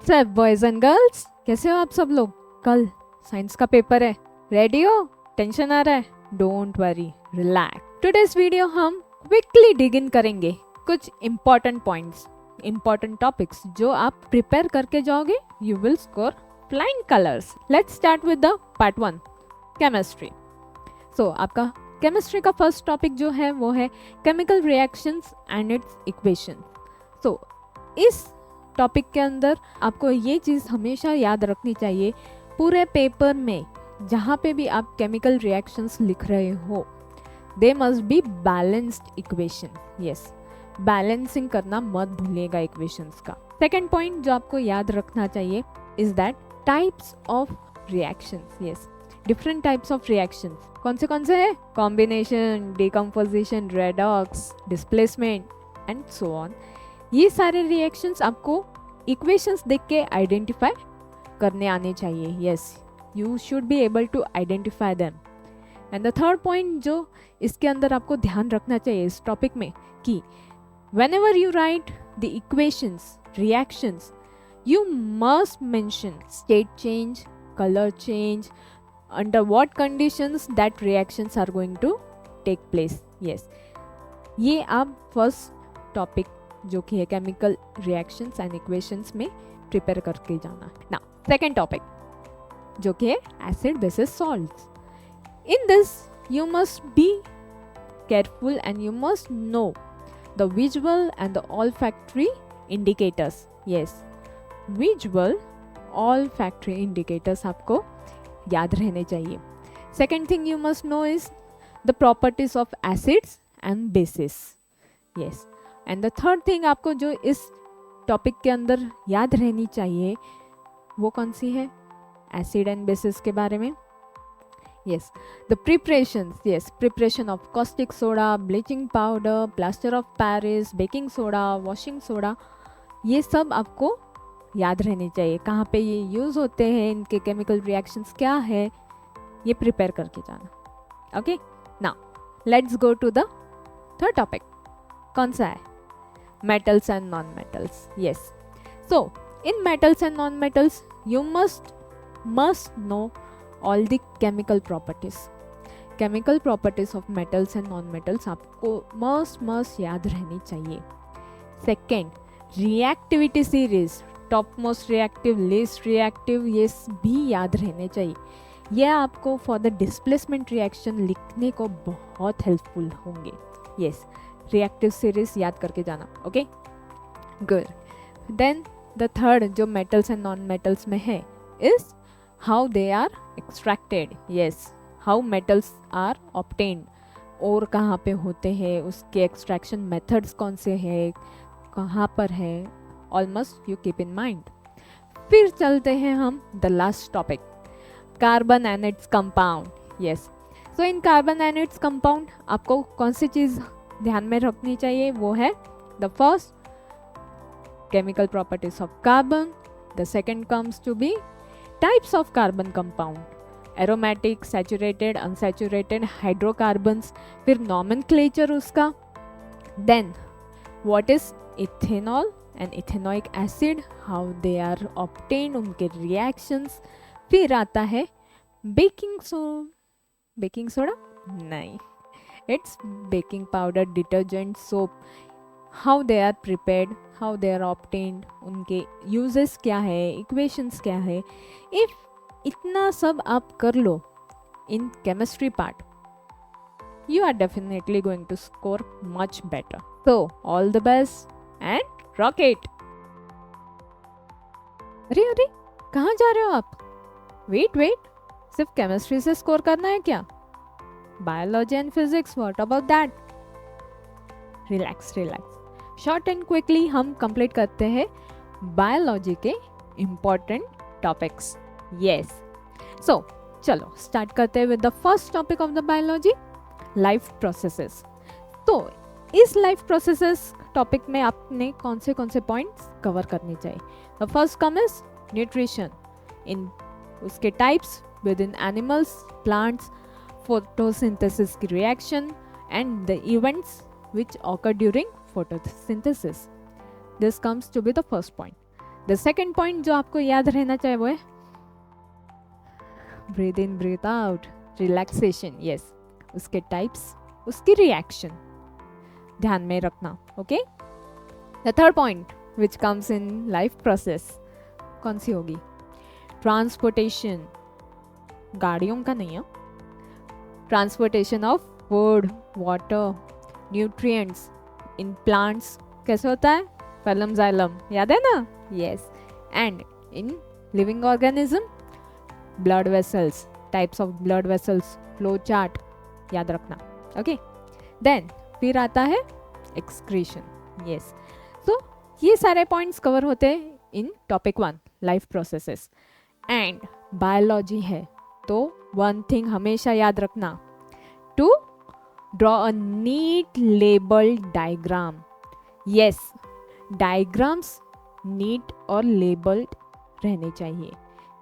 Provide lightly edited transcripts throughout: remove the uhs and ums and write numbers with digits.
WhatsApp boys and girls, कैसे हो आप सब लोग। कल साइंस का पेपर है, रेडी हो? टेंशन आ रहा है? Don't worry, relax. Today's video हम क्विकली डिग इन करेंगे कुछ इंपॉर्टेंट पॉइंट्स, इंपॉर्टेंट टॉपिक्स जो आप प्रिपेयर करके जाओगे, you will score flying colours. Let's start with the part 1, chemistry. So आपका केमिस्ट्री का फर्स्ट टॉपिक जो है वो है chemical reactions and its equation. So इस टॉपिक के अंदर आपको ये चीज़ हमेशा याद रखनी चाहिए, पूरे पेपर में जहाँ पे भी आप केमिकल रिएक्शंस लिख रहे हो, they must be balanced equation. Yes, balancing करना मत भूलिएगा इक्वेशंस का। सेकेंड पॉइंट जो आपको याद रखना चाहिए is that types of reactions. Yes, different types of reactions कौन से हैं? Combination, decomposition, redox, displacement and so on. ये सारे रिएक्शंस आपको इक्वेशंस देख के आइडेंटिफाई करने आने चाहिए। Yes, you should be able to identify them. And the third point जो इसके अंदर आपको ध्यान रखना चाहिए इस टॉपिक में कि whenever you write the equations, reactions, you must mention state change, color change, under what conditions that reactions are going to take place. Yes, ये आप फर्स्ट टॉपिक जो कि है केमिकल रिएक्शंस एंड इक्वेशंस में prepare करके जाना। ना second topic जो कि है acid basis salts. In this you must be careful and you must no the visual and the olfactory indicators. Yes, visual olfactory indicators आपको याद रहने चाहिए। Second thing you must know is the properties of acids and bases. Yes, and the third thing आपको जो इस topic के अंदर याद रहनी चाहिए वो कौन सी है? एसिड एंड बेसिस के बारे में। Yes, the preparations. Yes, preparation of caustic soda, bleaching powder, plaster of Paris, baking soda, washing soda, ये सब आपको याद रहने चाहिए। कहाँ पे ये यूज़ होते हैं, इनके केमिकल रिएक्शंस क्या है, ये प्रिपेयर करके जाना। Okay, now let's go to the third topic. कौन सा है? Metals and non metals. Yes, so in metals and non metals you must know all the chemical properties. Chemical properties of metals and non-metals आपको must याद रहनी चाहिए। Second, reactivity series, top most reactive, least reactive, ये भी याद रहने चाहिए। यह आपको फॉर द डिस्प्लेसमेंट रिएक्शन लिखने को बहुत हेल्पफुल होंगे। यस, रिएक्टिव सीरीज याद करके जाना। Okay, good. Then the third जो मेटल्स एंड नॉन मेटल्स में है is how they are extracted. Yes, how metals are obtained, और कहाँ पे होते हैं, उसके एक्सट्रैक्शन मेथड्स कौन से हैं, कहाँ पर है, almost you keep in mind. फिर चलते हैं हम the last topic, carbon and its compound. Yes, so in carbon and its compound आपको कौन सी चीज़ ध्यान में रखनी चाहिए? वो है the first chemical properties of carbon, the second comes to be types of carbon compound, aromatic, saturated, unsaturated, hydrocarbons, फिर nomenclature उसका, then what is ethanol and ethanoic acid, how they are obtained, उनके reactions, फिर आता है baking soda नहीं, it's baking powder, detergent, soap, how they are prepared, how they are obtained, उनके uses क्या है, equations क्या है। if इतना सब आप कर लो in chemistry part, you are definitely going to score much better. So all the best and rock it. अरे कहाँ जा रहे हो आप? वेट, सिर्फ केमिस्ट्री से स्कोर करना है क्या? Biology and physics, what about that? Relax, short and quickly हम कंप्लीट करते हैं बायोलॉजी के इम्पॉर्टेंट टॉपिक्स। यस, सो चलो स्टार्ट करते हैं with the first topic of the biology, life processes. तो इस लाइफ प्रोसेसेस टॉपिक में आपने कौन से पॉइंट्स कवर करने चाहिए? The first come is nutrition, in उसके types with in animals, plants, photosynthesis की reaction and the events which occur during photosynthesis. This comes to be the first point. The second point जो आपको याद रहना चाहिए वो है ब्रीथ इन breathe out, relaxation. Yes, उसके टाइप्स, उसकी रिएक्शन ध्यान में रखना। Okay, the third point which comes in life process कौन सी होगी? ट्रांसपोर्टेशन, गाड़ियों का नहीं है, transportation of food, water, nutrients in plants कैसे होता है? फैलम जाइलम, याद है ना? Yes, and in living organism blood vessels, types of blood vessels, flow chart याद रखना। ओके, देन फिर आता है एक्सक्रीशन। यस, सो ये सारे पॉइंट्स कवर होते हैं in topic 1 life processes. And biology है तो वन थिंग हमेशा याद रखना, to draw a neat labelled diagram. Yes, diagrams neat और लेबल्ड रहने चाहिए।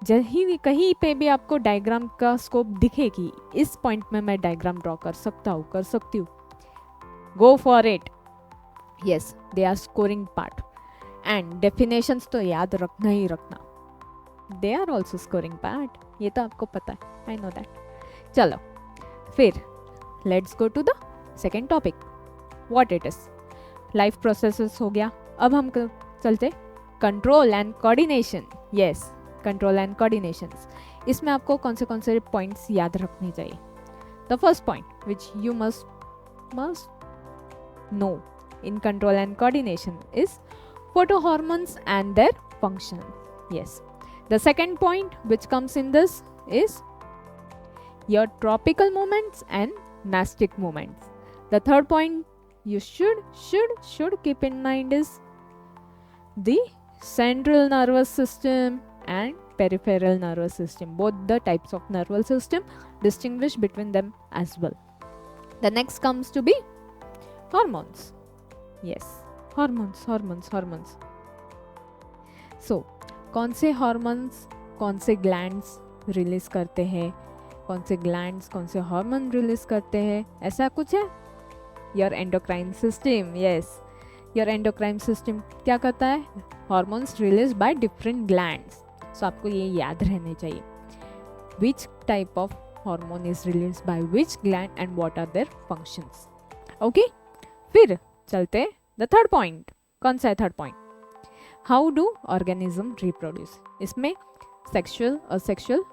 जहीं कहीं पे भी आपको डायग्राम का स्कोप दिखे कि इस पॉइंट में मैं डायग्राम ड्रॉ कर सकता हूँ, कर सकती हूँ, go for it. Yes, they are scoring part. And definitions तो याद रखना ही रखना, they are also scoring part, ये तो आपको पता है, आई नो दैट। चलो फिर let's go to the second topic, what it is. Life processes हो गया, अब हम चलते control and coordination. Yes, control and coordination, इसमें आपको कौन से पॉइंट्स याद रखने चाहिए? The first point which you must know in control and coordination is photohormones and their function. Yes, the second point which comes in this is your tropical movements and nastic movements. The third point you should keep in mind is the central nervous system and peripheral nervous system, both the types of nervous system, distinguish between them as well. The next comes to be hormones. Yes, hormones. So कौन से hormones कौन से glands release करते हैं, कौन से glands कौन से hormone रिलीज करते हैं, ऐसा कुछ है? Your endocrine system. Yes, your endocrine system क्या करता है? Hormones released by different glands. So आपको ये याद रहने चाहिए, which type of hormone is released by which gland and what are their functions. Okay, फिर चलते द थर्ड पॉइंट। कौन सा है third point? How do organism reproduce. इसमें सेक्सुअल और sexual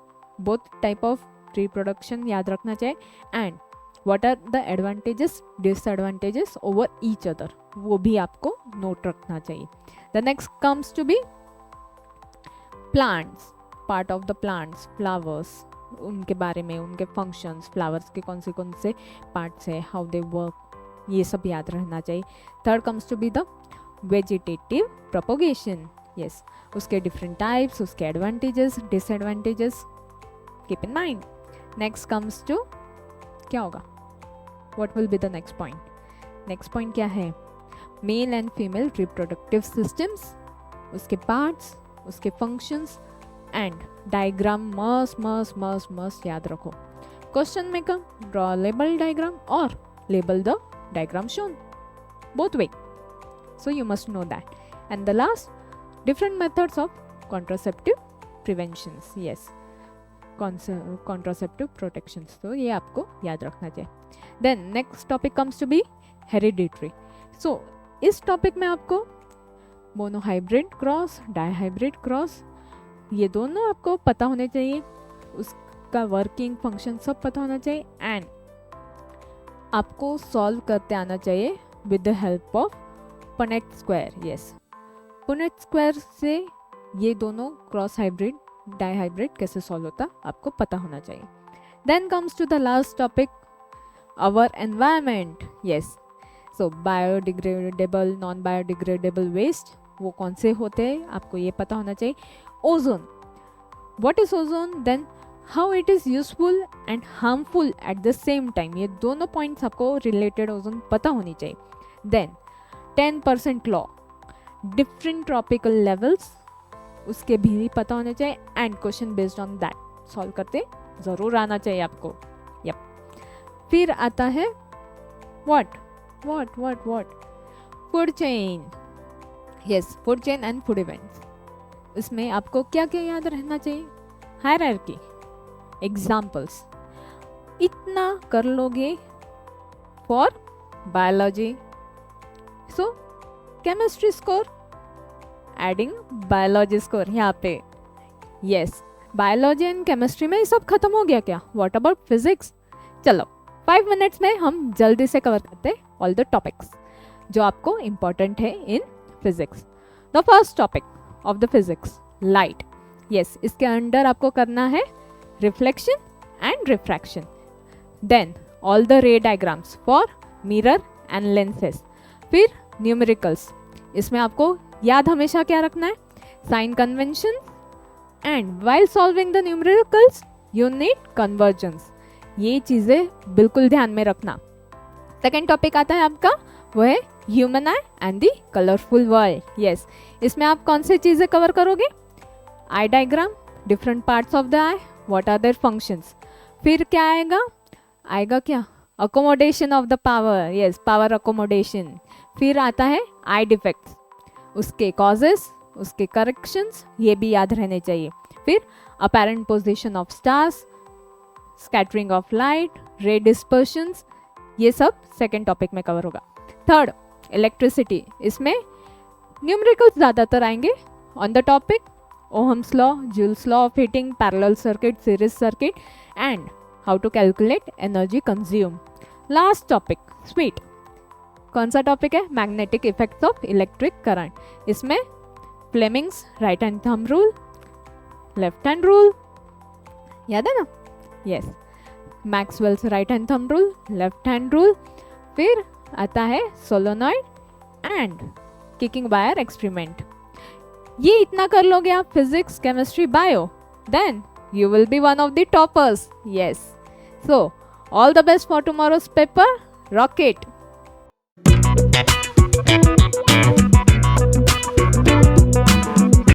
both type of reproduction याद रखना चाहिए। And what are the advantages disadvantages over each other, वो भी आपको नोट रखना चाहिए। The next comes to be plants, part of the plants, flowers, उनके बारे में, उनके फंक्शंस, फ्लावर्स के कौन से पार्ट्स है, हाउ दे वर्क, ये सब याद रहना चाहिए। Third comes to be the vegetative propagation. Yes, उसके डिफरेंट टाइप्स, उसके advantages disadvantages keep in mind. Next comes to क्या होगा, what will be the next point? Next point क्या है? Male and female reproductive systems, उसके parts, उसके functions and diagram must याद रखो। क्वेश्चन में कम ड्रॉ लेबल डायग्राम और label the diagram shown, both way, so you must know that. And the last, different methods of contraceptive preventions. Yes, contraceptive protections, so ये आपको याद रखना चाहिए। Then next topic comes to be hereditary. So इस topic में आपको monohybrid cross, dihybrid cross, ये दोनों आपको पता होने चाहिए, उसका वर्किंग फंक्शन सब पता होना चाहिए। एंड आपको सॉल्व करते आना चाहिए with the help of Punnett square. Yes, Punnett square से ये दोनों क्रॉस हाइब्रिड डाइहाइब्रिड कैसे सॉल्व होता आपको पता होना चाहिए। Then comes to the last topic, our environment. Yes, so biodegradable, non biodegradable waste वो कौन से होते हैं आपको ये पता होना चाहिए। Ozone, what is ozone, then how it is useful and harmful at the same time, ये दोनों पॉइंट्स आपको रिलेटेड ओजोन पता होनी चाहिए। Then 10% law, different tropical levels, उसके भी पता होने चाहिए। And question based on that solve करते ज़रूर आना चाहिए आपको। यप, फिर आता है what food chain. Yes, food chain and food events, इसमें आपको क्या क्या याद रहना चाहिए? हायरार्की, एग्जाम्पल्स, इतना कर लोगे for biology. So chemistry score, adding biology score यहाँ पे. यस, बायोलॉजी एंड केमिस्ट्री में ये सब खत्म हो गया क्या? What about physics? चलो 5 मिनट्स में हम जल्दी से कवर करते हैं ऑल द टॉपिक्स जो आपको इम्पोर्टेंट है in physics. The first topic of the physics, light. Yes, इसके अंडर आपको करना है reflection and refraction. Then all the ray diagrams for mirror and lenses. फिर न्यूमेरिकल्स, इसमें आपको याद हमेशा क्या रखना है? Sign convention. And while solving the numericals you need convergence. ये चीज़ें बिल्कुल ध्यान में रखना. सेकेंड टॉपिक आता है आपका, वो है human eye and the colourful world. Yes, इसमें आप कौन सी चीज़ें कवर करोगे? Eye diagram, different parts of the eye, what are their functions. फिर क्या आएगा? आएगा क्या? Accommodation of the power. Yes, power accommodation. फिर आता है आई डिफेक्ट्स, उसके कॉजेस, उसके करेक्शंस, ये भी याद रहने चाहिए. फिर apparent position of stars, scattering of light, ray dispersions, ये सब सेकेंड टॉपिक में कवर होगा. Third, electricity. इसमें न्यूमेरिकल्स ज़्यादातर आएंगे on the topic Ohm's law, Joule's law of heating, parallel circuit, series circuit and how to calculate energy consume. Last topic, sweet. कौन सा topic है? Magnetic effects of electric current. इसमें Fleming's right hand thumb rule, left hand rule, याद है ना? Yes, Maxwell's right hand thumb rule, left hand rule. फिर आता है solenoid and kicking wire experiment. ये इतना कर लोगे आप physics, chemistry, bio, then you will be one of the toppers. Yes. So, all the best for tomorrow's paper. Rock it.